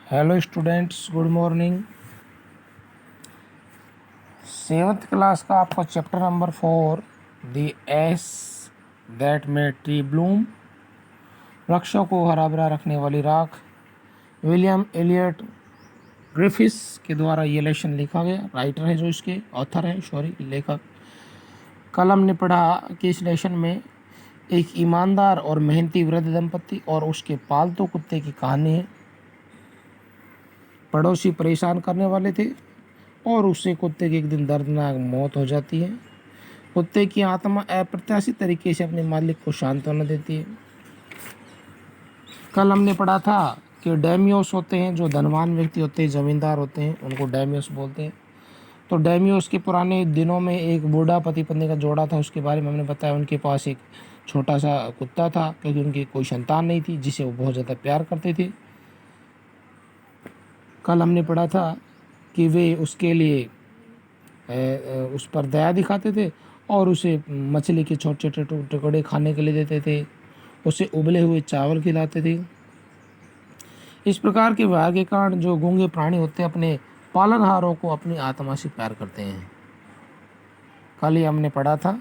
Hello students, good morning. Seventh class का आपका chapter number 4 the S that made tree Bloom, वृक्षों को हरा भरा रखने वाली राख, विलियम एलियट ग्रिफिथ्स के द्वारा ये लेसन लिखा गया। राइटर है जो इसके ऑथर है, सॉरी लेखक। कल हमने पढ़ा कि इस लेसन में एक ईमानदार और मेहनती वृद्ध दंपति और उसके पालतू कुत्ते की कहानी है। पड़ोसी परेशान करने वाले थे और उससे कुत्ते की एक दिन दर्दनाक मौत हो जाती है। कुत्ते की आत्मा अप्रत्याशित तरीके से अपने मालिक को सांत्वना देती है। कल हमने पढ़ा था कि डैमियोस होते हैं, जो धनवान व्यक्ति होते हैं, ज़मींदार होते हैं, उनको डैमियोस बोलते हैं। तो डैमियोस के पुराने दिनों में एक बूढ़ा पति पत्नी का जोड़ा था, उसके बारे में हमने बताया। उनके पास एक छोटा सा कुत्ता था क्योंकि उनकी कोई संतान नहीं थी, जिसे वो बहुत ज़्यादा प्यार करते थे। कल हमने पढ़ा था कि वे उसके लिए उस पर दया दिखाते थे और उसे मछली के छोटे छोटे टुकड़े खाने के लिए देते थे, उसे उबले हुए चावल खिलाते थे। इस प्रकार के व्यवहार के कारण जो गूंगे प्राणी होते हैं अपने पालनहारों को अपनी आत्मा से प्यार करते हैं। कल ही हमने पढ़ा था।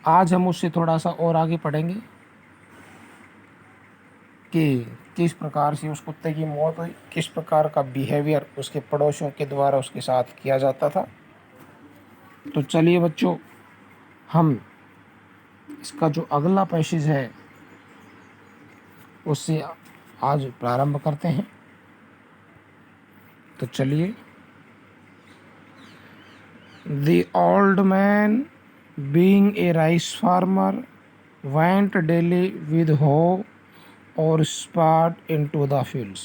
आज हम उससे थोड़ा सा और आगे पढ़ेंगे कि किस प्रकार से उस कुत्ते की मौत हुई, किस प्रकार का बिहेवियर उसके पड़ोसियों के द्वारा उसके साथ किया जाता था। तो चलिए बच्चों, हम इसका जो अगला पैसेज है उससे आज प्रारंभ करते हैं। तो चलिए। The old man being a rice farmer went daily with हो और स्पार्ट इनटू द फील्ड्स।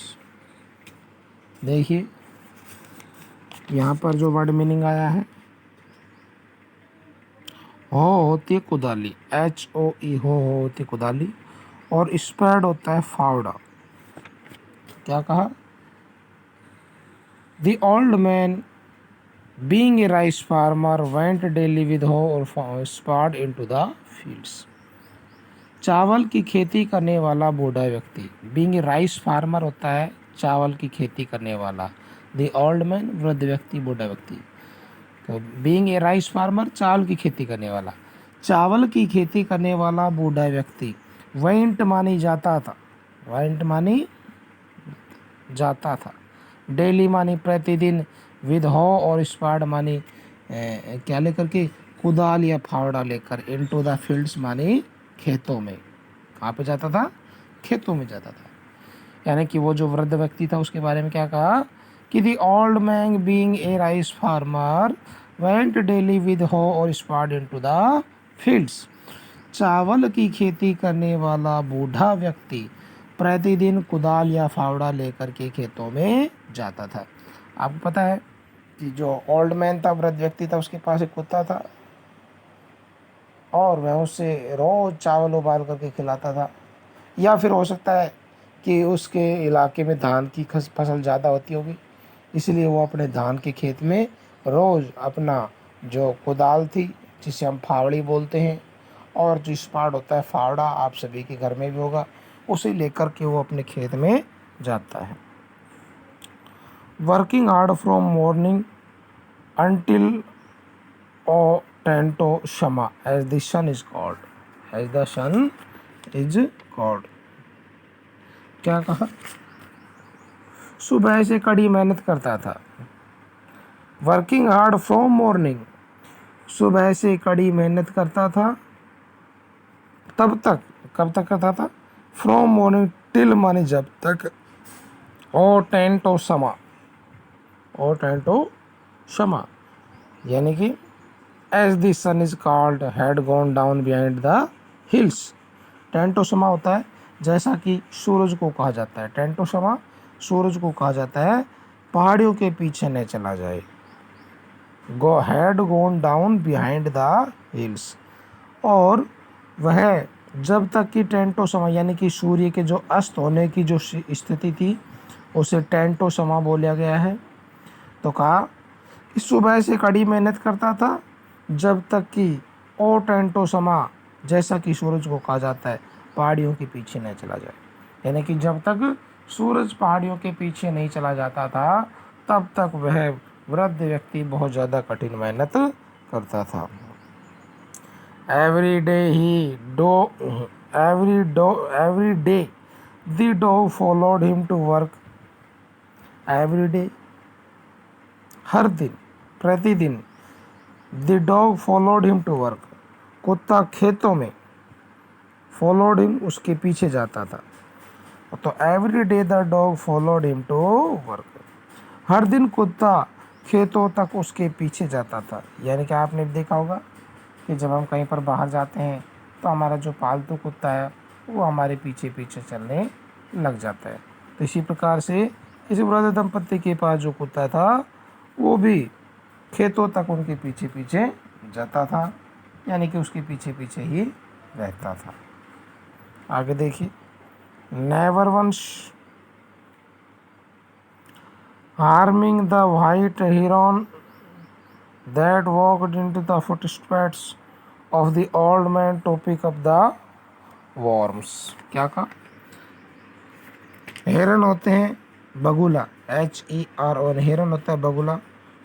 देखिए यहाँ पर जो वर्ड मीनिंग आया है, हो होती है कुदाली, HOE, हो होती है कुदाली, और स्पैड होता है फावड़ा। क्या कहा? The old man being a rice farmer went daily with हो और स्पार्ड इनटू द फील्ड्स। चावल की खेती करने वाला बूढ़ा व्यक्ति, बीइंग ए राइस फार्मर होता है चावल की खेती करने वाला, द ओल्ड मैन वृद्ध व्यक्ति, बूढ़ा व्यक्ति। तो बीइंग ए राइस फार्मर चावल की खेती करने वाला, चावल की खेती करने वाला बूढ़ा व्यक्ति। वेंट मानी जाता था, वेंट मानी जाता था, डेली मानी प्रतिदिन, विद हो और स्पार्ड मानी क्या लेकर के, कुदाल या फावड़ा लेकर, इनटू द फील्ड्स मानी खेतों में। कहाँ पे जाता था? खेतों में जाता था। यानी कि वो जो वृद्ध व्यक्ति था उसके बारे में क्या कहा कि the old man being a rice farmer went daily with हो और स्पार्ड इनटू द फील्ड्स। चावल की खेती करने वाला बूढ़ा व्यक्ति प्रतिदिन कुदाल या फावड़ा लेकर के खेतों में जाता था। आपको पता है कि जो ओल्ड मैन था, वृद्ध व्यक्ति था, उसके पास एक कुत्ता था और वह उससे रोज चावल उबाल करके खिलाता था। या फिर हो सकता है कि उसके इलाके में धान की फसल ज़्यादा होती होगी, इसलिए वो अपने धान के खेत में रोज़ अपना जो कुदाल थी, जिसे हम फावड़ी बोलते हैं, और जो स्पार्ड होता है फावड़ा, आप सभी के घर में भी होगा, उसे लेकर के वो अपने खेत में जाता है। Working hard from morning until टेंटो शमा as the sun is called, as the sun is called. क्या कहा? सुबह से कड़ी मेहनत करता था। वर्किंग हार्ड फ्रॉम मॉर्निंग, सुबह से कड़ी मेहनत करता था, तब तक, कब तक करता था? फ्रॉम मॉर्निंग टिल माने जब तक, और टेंटो समा, और टेंटो शमा, यानी कि as the sun is called had gone down behind the hills. टेंटो समा होता है जैसा कि सूरज को कहा जाता है, टेंटो समा सूरज को कहा जाता है पहाड़ियों के पीछे न चला जाए। Go had gone down behind the hills, और वह जब तक कि टेंटो समा यानी कि सूर्य के जो अस्त होने की जो स्थिति थी उसे टेंटो समा बोला गया है। तो कहा कि सुबह से कड़ी मेहनत करता था जब तक कि ओ टेंटो समा, जैसा कि सूरज को कहा जाता है, पहाड़ियों के पीछे न चला जाए। यानी कि जब तक सूरज पहाड़ियों के पीछे नहीं चला जाता था तब तक वह वृद्ध व्यक्ति बहुत ज़्यादा कठिन मेहनत करता था। Every day he do every day the dog followed him to work. Every day, हर दिन, प्रतिदिन। The dog followed him to work, कुत्ता खेतों में, फॉलोड हिम उसके पीछे जाता था। तो every day the dog followed him to work, हर दिन कुत्ता खेतों तक उसके पीछे जाता था। यानी कि आपने देखा होगा कि जब हम कहीं पर बाहर जाते हैं तो हमारा जो पालतू कुत्ता है वो हमारे पीछे पीछे चलने लग जाता है। तो इसी प्रकार से इस वृद्ध दंपत्ति के पास जो कुत्ता था वो भी खेतों तक उनके पीछे पीछे जाता था, यानी कि उसके पीछे पीछे ही रहता था। आगे देखिए, never once harming the white heron that walked into the footsteps of the old man to pick up the worms। क्या कहा? हेरन होते हैं बगुला, HERON, हेरन होता है बगुला।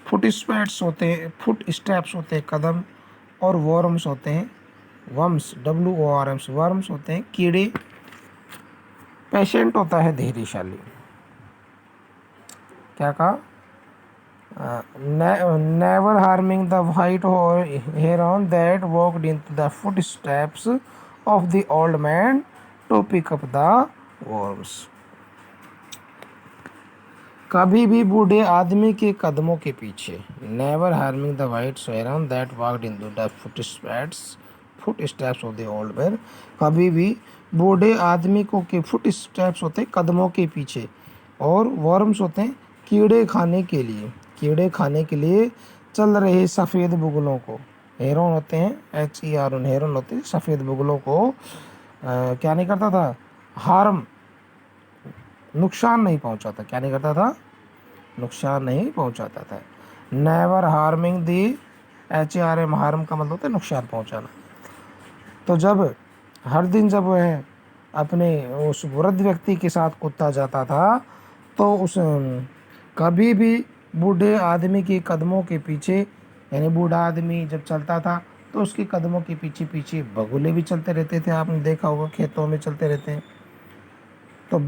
फुट स्टेप्स होते हैं, फुट स्टेप्स होते हैं कदम, और वर्म्स होते हैं वर्म्स, WORMS, वर्म्स होते हैं कीड़े। पेशेंट होता है धैर्यशाली। क्या कहा? Never harming the white heron that walked into the footsteps of the old man to pick up the worms। कभी भी बूढ़े आदमी के कदमों के पीछे। Never harming the white heron that walked into the footsteps of the old man। कभी भी बूढ़े आदमी को के फुटस्टेप्स होते हैं कदमों के पीछे, और वर्म्स होते हैं कीड़े खाने के लिए, कीड़े खाने के लिए चल रहे सफ़ेद बुगलों को। हेरोन होते हैं HERON, हेरोन होते हैं सफ़ेद बुगलों को क्या नहीं करता था? हार्म, नुकसान नहीं पहुंचाता। क्या नहीं करता था? नुकसान नहीं पहुंचाता था। नेवर हार्मिंग दी, HARM, हार्म का मतलब होता है नुकसान पहुंचाना। तो जब हर दिन जब वह अपने उस वृद्ध व्यक्ति के साथ कुत्ता जाता था तो उस कभी भी बूढ़े आदमी के कदमों के पीछे, यानी बूढ़ा आदमी जब चलता था तो उसके कदमों के पीछे पीछे बगुले भी चलते रहते थे। आपने देखा होगा खेतों में चलते रहते हैं। तो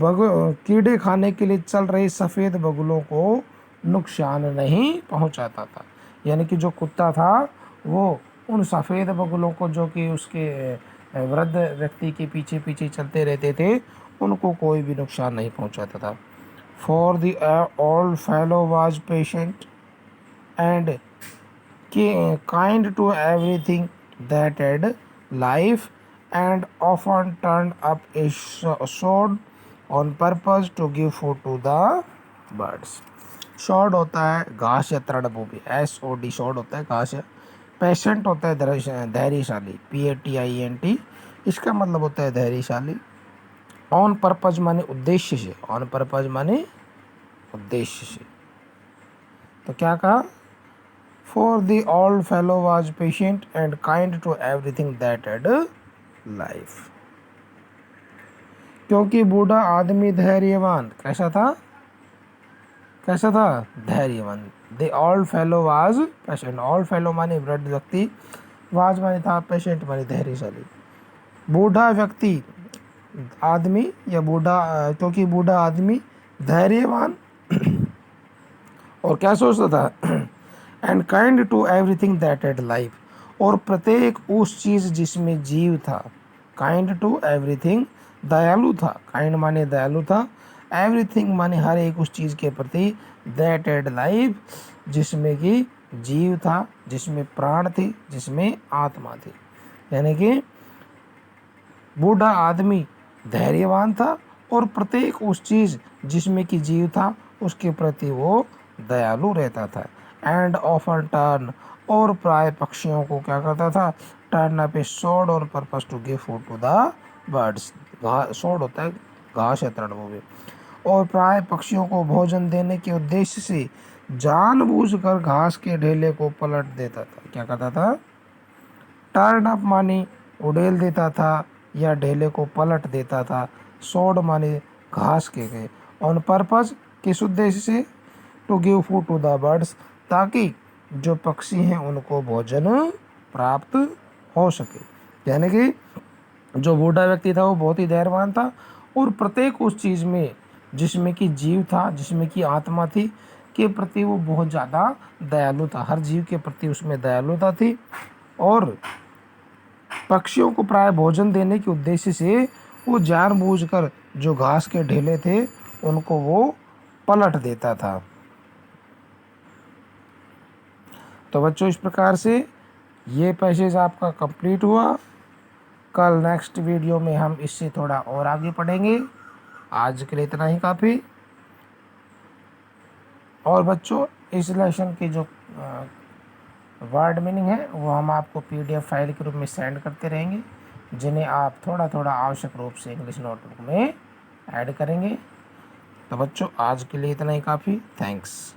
कीड़े खाने के लिए चल रहे सफ़ेद बगुलों को नुकसान नहीं पहुंचाता था। यानी कि जो कुत्ता था वो उन सफ़ेद बगुलों को, जो कि उसके वृद्ध व्यक्ति के पीछे पीछे चलते रहते थे, उनको कोई भी नुकसान नहीं पहुंचाता था। For the old fellow was patient and kind to everything that had life, and often turned up a sword on purpose to give food to the birds। Shard होता है घास या तृणभूमि, SOD, शॉर्ड होता है घास या। पेशेंट होता है धैर्यशाली, PATIENT, इसका मतलब होता है धैर्यशाली। ऑन पर्पज माने उद्देश्य से, ऑन पर्पज माने उद्देश्य से। तो क्या कहा? For the old fellow was patient and kind to everything that had life। क्योंकि बूढ़ा आदमी धैर्यवान, कैसा था? कैसा था? धैर्यवान। The old fellow was patient, old fellow माने वृद्ध व्यक्ति, was माने था, patient माने धैर्यशाली। बूढ़ा व्यक्ति, आदमी या बूढ़ा, क्योंकि बूढ़ा आदमी धैर्यवान और क्या सोचता था? And kind to everything that had life, और प्रत्येक उस चीज़ जिसमें जीव था। काइंड टू एवरीथिंग, दयालु था। काइंड माने दयालु था, एवरीथिंग माने हर एक उस चीज़ के प्रति, दैट हैड लाइफ जिसमें कि जीव था, जिसमें प्राण थे, जिसमें आत्मा थी। यानी कि बूढ़ा आदमी धैर्यवान था और प्रत्येक उस चीज़ जिसमें कि जीव था उसके प्रति वो दयालु रहता था। एंड ऑफन टर्न, और प्राय पक्षियों को क्या करता था? Turn up a sward or purpose to give food to the birds. Sward होता है घास या तृणभूमि। और प्राय पक्षियों को भोजन देने के उद्देश्य से जानबूझकर घास के ढेले को पलट देता था। क्या करता था? टर्न अप माने उड़ेल देता था या ढेले को पलट देता था। स्वॉर्ड माने घास के गए, ऑन पर्पज, किस उद्देश्य से, to give food to the birds, ताकि जो पक्षी हैं उनको भोजन प्राप्त हो सके। यानी कि जो बूढ़ा व्यक्ति था वो बहुत ही धैर्यवान था और प्रत्येक उस चीज़ में जिसमें कि जीव था, जिसमें कि आत्मा थी, के प्रति वो बहुत ज़्यादा दयालु था। हर जीव के प्रति उसमें दयालुता थी और पक्षियों को प्राय भोजन देने के उद्देश्य से वो जानबूझकर जो घास के ढेले थे उनको वो पलट देता था। तो बच्चों इस प्रकार से ये पैसेज आपका कंप्लीट हुआ। कल नेक्स्ट वीडियो में हम इससे थोड़ा और आगे पढ़ेंगे। आज के लिए इतना ही काफ़ी। और बच्चों इस लेसन के जो वर्ड मीनिंग है वो हम आपको PDF फाइल के रूप में सेंड करते रहेंगे, जिन्हें आप थोड़ा थोड़ा आवश्यक रूप से इंग्लिश नोटबुक में ऐड करेंगे। तो बच्चों आज के लिए इतना ही काफ़ी। थैंक्स।